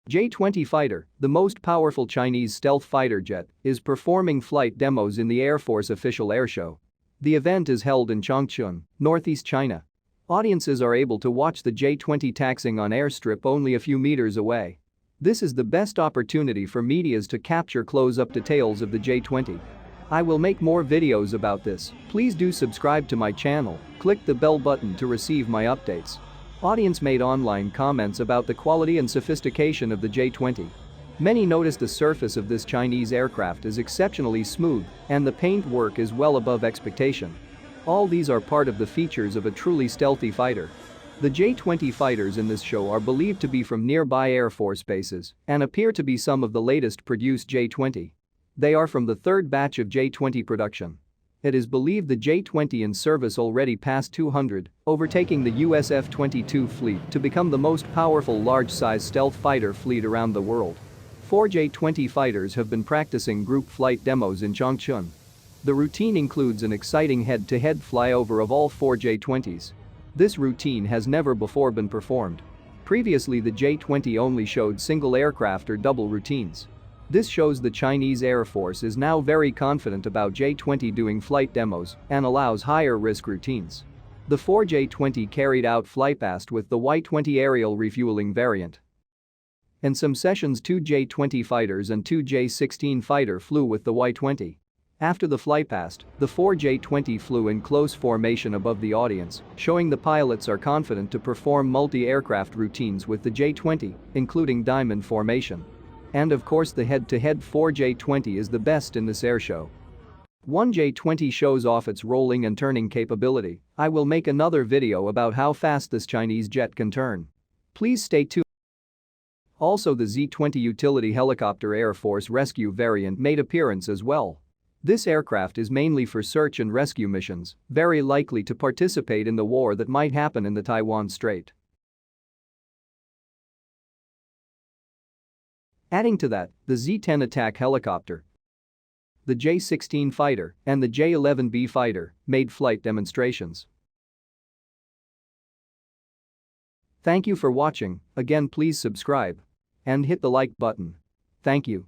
J-20 fighter, the most powerful Chinese stealth fighter jet, is performing flight demos in the Air Force official airshow. The event is held in Changchun, northeast China. Audiences are able to watch the J-20 taxiing on airstrip only a few meters away. This is the best opportunity for medias to capture close-up details of the J-20. I will make more videos about this. Please do subscribe to my channel, click the bell button to receive my updates. Audience made online comments about the quality and sophistication of the J-20. Many noticed the surface of this Chinese aircraft is exceptionally smooth and the paint work is well above expectation. All these are part of the features of a truly stealthy fighter. The J-20 fighters in this show are believed to be from nearby Air Force bases and appear to be some of the latest produced J-20. They are from the third batch of J-20 production. It is believed the J-20 in service already passed 200, overtaking the US F-22 fleet to become the most powerful large-size stealth fighter fleet around the world. 4 J-20 fighters have been practicing group flight demos in Changchun. The routine includes an exciting head-to-head flyover of all 4 J-20s. This routine has never before been performed. Previously, the J-20 only showed single aircraft or double routines. This shows the Chinese Air Force is now very confident about J-20 doing flight demos and allows higher risk routines. The 4 J-20 carried out flypast with the Y-20 aerial refueling variant. In some sessions, 2 J-20 fighters and 2 J-16 fighter flew with the Y-20. After the flypast, the 4 J-20 flew in close formation above the audience, showing the pilots are confident to perform multi-aircraft routines with the J-20, including diamond formation. And of course, the head-to-head 4 J-20 is the best in this airshow. 1 J-20 shows off its rolling and turning capability. I will make another video about how fast this Chinese jet can turn. Please stay tuned. Also, the Z-20 utility helicopter Air Force rescue variant made appearance as well. This aircraft is mainly for search and rescue missions, very likely to participate in the war that might happen in the Taiwan Strait. Adding to that, the Z-10 attack helicopter, the J-16 fighter, and the J-11B fighter made flight demonstrations. Thank you for watching. Again, please subscribe and hit the like button. Thank you.